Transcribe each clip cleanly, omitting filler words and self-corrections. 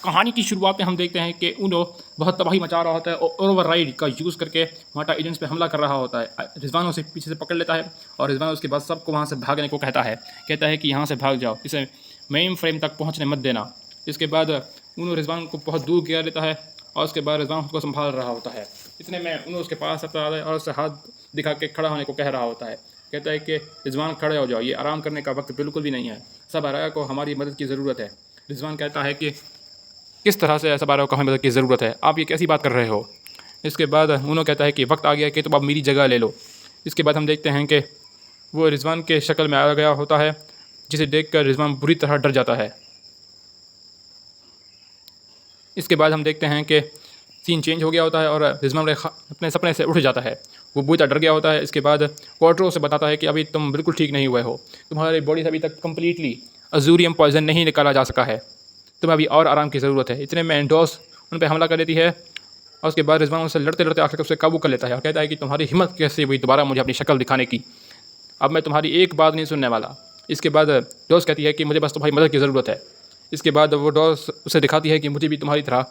कहानी की शुरुआत में हम देखते हैं कि उनो बहुत तबाही मचा रहा होता है और ओवरराइड का यूज़ करके माटा एजेंट्स पे हमला कर रहा होता है। रिजवान उसे पीछे से पकड़ लेता है और रिजवान उसके बाद सबको वहाँ से भागने को कहता है कि यहाँ से भाग जाओ, इसे मेन फ्रेम तक पहुँचने मत देना। इसके बाद उनो रिजवान को बहुत दूर गिरा लेता है और उसके बाद रिजवान उसको संभाल रहा होता है। इतने में उनो उसके पास आता है और उससे हाथ दिखा के खड़ा होने को कह रहा होता है। कहता है कि रिजवान खड़े हो जाओ, ये आराम करने का वक्त बिल्कुल भी नहीं है, सब आराया को हमारी मदद की ज़रूरत है। रिजवान कहता है कि किस तरह से ऐसा बारह को हमें मदद की ज़रूरत है, आप ये कैसी बात कर रहे हो। इसके बाद उन्होंने कहता है कि वक्त आ गया कि तुम अब मेरी जगह ले लो। इसके बाद हम देखते हैं कि वो रिजवान के शक्ल में आ गया होता है, जिसे देखकर रिजवान बुरी तरह डर जाता है। इसके बाद हम देखते हैं कि सीन चेंज हो गया होता है और रिजवान अपने सपने से उठ जाता है। वो बुरी तरह डर गया होता है। इसके बाद क्वार्टरो से बताता है कि अभी तुम बिल्कुल ठीक नहीं हुए हो, तुम्हारी बॉडी से अभी तक कम्प्लीटली अजूरियम पॉइजन नहीं निकाला जा सका है, तुम्हें अभी और आराम की ज़रूरत है। इतने में एंडोस उन पर हमला कर देती है और उसके बाद रिजवान उससे लड़ते लड़ते आखिर उसे काबू कर लेता है और कहता है कि तुम्हारी हिम्मत कैसे हुई दोबारा मुझे अपनी शक्ल दिखाने की, अब मैं तुम्हारी एक बात नहीं सुनने वाला। इसके बाद डॉस कहती है कि मुझे बस तुम्हारी मदद की ज़रूरत है। इसके बाद वो डॉस उसे दिखाती है कि मुझे भी तुम्हारी तरह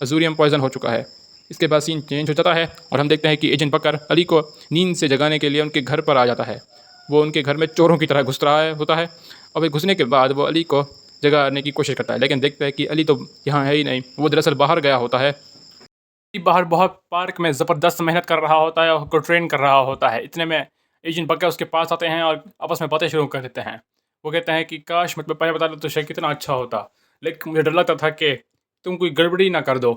अजूरियम पॉइजन हो चुका है। इसके बाद सीन चेंज हो जाता है और हम देखते हैं कि एजेंट बकर अली को नींद से जगाने के लिए उनके घर पर आ जाता है। वो उनके घर में चोरों की तरह घुस रहा होता है और फिर घुसने के बाद वो अली को जगाने की कोशिश करता है, लेकिन देखता है कि अली तो यहाँ है ही नहीं, वो दरअसल बाहर गया होता है। बाहर बहुत पार्क में ज़बरदस्त मेहनत कर रहा होता है और उसको ट्रेन कर रहा होता है। इतने में एजेंट बकर उसके पास आते हैं और आपस में बातें शुरू कर देते हैं। वो कहते हैं कि काश मुझ पर पहले बता दो तो शायद कितना अच्छा होता, लेकिन मुझे डर लगता था कि तुम कोई गड़बड़ी ना कर दो।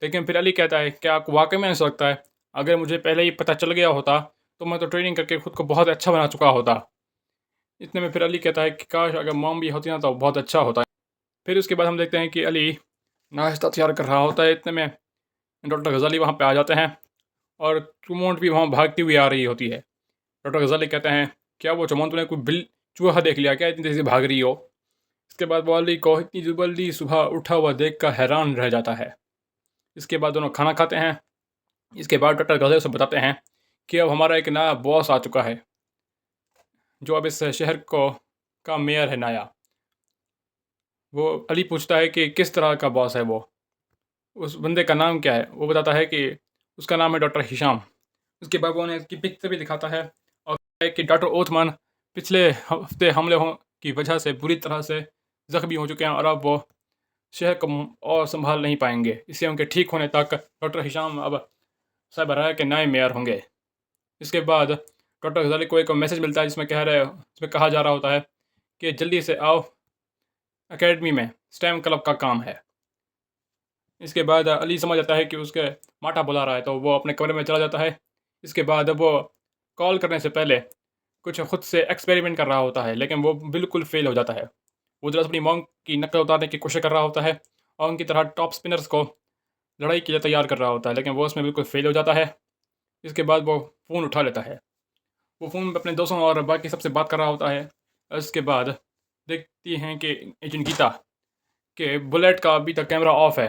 लेकिन फिर अली कहता है क्या आपको वाकई में ऐसा लगता है, अगर मुझे पहले ही पता चल गया होता तो मैं तो ट्रेनिंग करके खुद को बहुत अच्छा बना चुका होता। इतने में फिर अली कहता है कि काश अगर मॉम भी होती ना तो बहुत अच्छा होता। फिर उसके बाद हम देखते हैं कि अली नाश्ता तैयार कर रहा होता है। इतने में डॉक्टर गज़ाली वहाँ पे आ जाते हैं और चुमोंट भी वहाँ भागती हुई आ रही होती है। डॉक्टर गज़ाली कहते हैं क्या वो चुमोंट तूने कोई बिल चूहा देख लिया क्या, इतनी तेज़ी से भाग रही हो। इसके बाद वो अली को इतनी जल्दी सुबह उठा हुआ देख कर हैरान रह जाता है। इसके बाद दोनों खाना खाते हैं। इसके बाद डॉक्टर गज़ाली उसे बताते हैं कि अब हमारा एक नया बॉस आ चुका है, जो अब इस शहर को का मेयर है नया। वो अली पूछता है कि किस तरह का बॉस है वो, उस बंदे का नाम क्या है। वो बताता है कि उसका नाम है डॉक्टर हिशाम। उसके बाद वो उन्हें उसकी पिक्चर भी दिखाता है और कहता है कि डॉक्टर ओथमान पिछले हफ्ते हमले की वजह से बुरी तरह से ज़ख्मी हो चुके हैं और अब वो शहर को और संभाल नहीं पाएंगे, इससे उनके ठीक होने तक डॉक्टर हिशाम अब सरबराह के नए मेयर होंगे। इसके बाद डॉक्टर गजाली को एक मैसेज मिलता है जिसमें कहा जा रहा होता है कि जल्दी से आओ, एकेडमी में स्टेम क्लब का काम है। इसके बाद अली समझ आता है कि उसके माटा बुला रहा है, तो वो अपने कमरे में चला जाता है। इसके बाद वो कॉल करने से पहले कुछ खुद से एक्सपेरिमेंट कर रहा होता है, लेकिन वो बिल्कुल फेल हो जाता है। वो दरअसल अपनी मॉन्ग की नकल उतारने की कोशिश कर रहा होता है और उनकी तरह टॉप स्पिनर्स को लड़ाई के लिए तैयार कर रहा होता है, लेकिन वो उसमें बिल्कुल फेल हो जाता है। इसके बाद वो फ़ोन उठा लेता है। वो फ़ोन पे अपने दोस्तों और बाकी सबसे बात कर रहा होता है। इसके बाद देखती हैं कि एजेंट गीता के बुलेट का अभी तक कैमरा ऑफ है,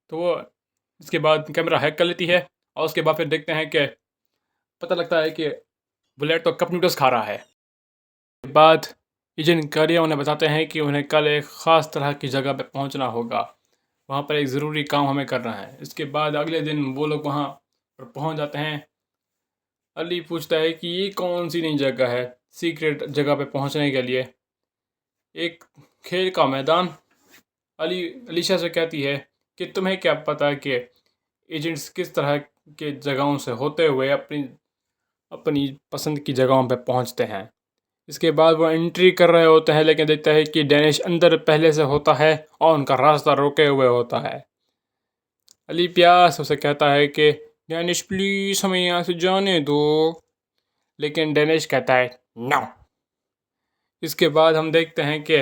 तो वो इसके बाद कैमरा हैक कर लेती है और उसके बाद फिर देखते हैं कि पता लगता है कि बुलेट तो कप नूडल्स खा रहा है। के बाद एजेंट करिया उन्हें बताते हैं कि उन्हें कल एक ख़ास तरह की जगह पे पहुंचना होगा, वहाँ पर एक ज़रूरी काम हमें करना है। इसके बाद अगले दिन वो लोग वहाँ पर पहुँच जाते हैं। अली पूछता है कि ये कौन सी नई जगह है सीक्रेट जगह पे पहुँचने के लिए, एक खेल का मैदान। अलीशा से कहती है कि तुम्हें क्या पता कि एजेंट्स किस तरह के जगहों से होते हुए अपनी अपनी पसंद की जगहों पर पहुंचते हैं। इसके बाद वो एंट्री कर रहे होते हैं, लेकिन देखता है कि डैनिश अंदर पहले से होता है और उनका रास्ता रोके हुए होता है। अली प्यास उसे कहता है कि डैनिश प्लीज़ हमें यहाँ से जाने दो, लेकिन डैनिश कहता है नो। इसके बाद हम देखते हैं कि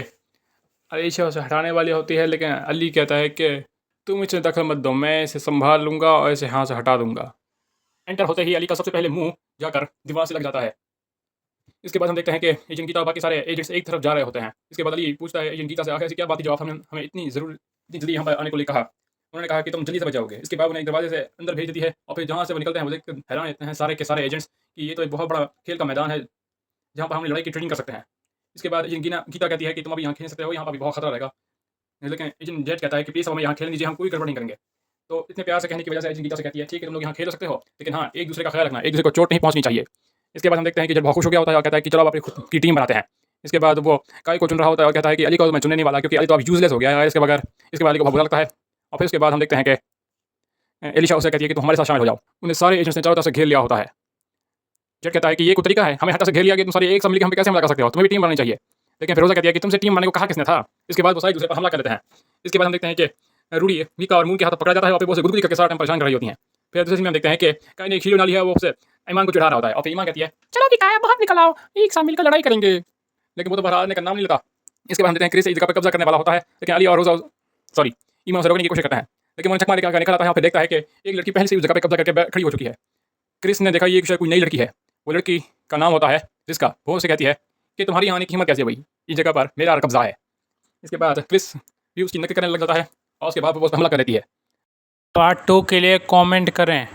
अलीशा उसे हटाने वाली होती है, लेकिन अली कहता है कि तुम इसे दखल मत दो, मैं इसे संभाल लूँगा और इसे यहाँ से हटा दूँगा। एंटर होते ही अली का सबसे पहले मुंह जाकर दीवार से लग जाता है। इसके बाद हम देखते हैं कि एजेंट गीता और बाकी सारे एजेंट्स एक तरफ जा रहे होते हैं। इसके बाद अली पूछता है एजेंट गीता से आखिर ऐसी क्या बात थी जो आप हमें इतनी जल्दी यहाँ पर आने को लिए कहा। उन्होंने कहा कि तुम जल्दी समझ जाओगे। इसके बाद उन्हें एक दरवाजे से अंदर भेज देती है और फिर जहाँ से वो निकलते हैं वो देख हैरान रहते हैं सारे के सारे एजेंट्स कि ये तो एक बहुत बड़ा खेल का मैदान है जहाँ पर हम लड़ाई की ट्रेनिंग कर सकते हैं। इसके बाद एजेंट गीता कहती है कि तुम अभी यहाँ खेल सकते हो, यहाँ पर भी बहुत खतरा रहेगा। लेकिन एजेंट जेट कहता है कि प्लीज़ हमें यहाँ खेलने दीजिए, हम कोई गड़बड़ नहीं करेंगे। तो इतने प्यार से कहने की वजह से एजेंट गीता से कहती है, ठीक है तुम लोग यहाँ खेल सकते हो, लेकिन हाँ, एक दूसरे का ख्याल रखना, एक दूसरे को चोट नहीं पहुँचनी चाहिए। इसके बाद हम देखते हैं कि जेट बहुत खुश हो गया होता है और कहता है कि चलो अब अपनी खुद की टीम बनाते हैं। इसके बाद वो काई को चुन रहा होता है और कहता है कि अली को मैं चुनने नहीं वाला, क्योंकि अली तो अब यूज़लेस हो गया है इसके बगैर। इसके बाद अली को बहुत बुरा लगता है और फिर उसके बाद हम देखते हैं कि एलिशा उसे कहती है कि तुम हमारे साथ शामिल हो जाओ। उन्हें सारे एजेंट्स ने चारों तरफ से घेर लिया होता है। जेट कहता है कि ये कोई तरीका है, हमें हर तरफ से घेर लिया कि तुम सारे एक साथ मिलकर हम पे कैसे हमला कर सकते हो, तुम्हें भी टीम बनानी चाहिए। लेकिन फिरोजा कहती है कि तुमसे टीम बनाने को कहा किसने था। इसके बाद वो सारे दूसरे पर हमला कर देते हैं। इसके बाद हम देखते हैं कि रूडी मीका और मून के हाथ पकड़ा जाता है और फिर वो उसे गुदगुदी करके सारा टाइम परेशान कर रही होती हैं। फिर दूसरे सीन में हम देखते हैं कि काई ने एक हीरो नाली है, वो उसे ईमान को चढ़ा रहा होता है और फिर ईमान कहती है चलो कि काया बाहर निकल आओ, एक साथ मिलकर लड़ाई करेंगे। लेकिन वो तो बाहर आने का नाम नहीं लेता। इसके बाद हम देखते हैं क्रिस इस जगह पर कब्जा करने वाला होता है, लेकिन अली और रोजा सॉरी ईमान उसे रोकने की कोशिश करता है, लेकिन वो चकमा लेकर निकल आता है और फिर देखता है कि एक लड़की पहले से उस जगह पर कब्जा करके खड़ी हो चुकी है। क्रिस ने देखा ये शायद कोई नई लड़की है। वो लड़की का नाम होता है जिसका वो उसे कहती है कि तुम्हारी आने की हिम्मत कैसे हुई, इस जगह पर मेरा कब्जा है। इसके बाद क्रिस भी उसकी नकल करने लग जाता है और उसके बाद वो उस पर हमला कर देती है। पार्ट 2 के लिए कमेंट करें।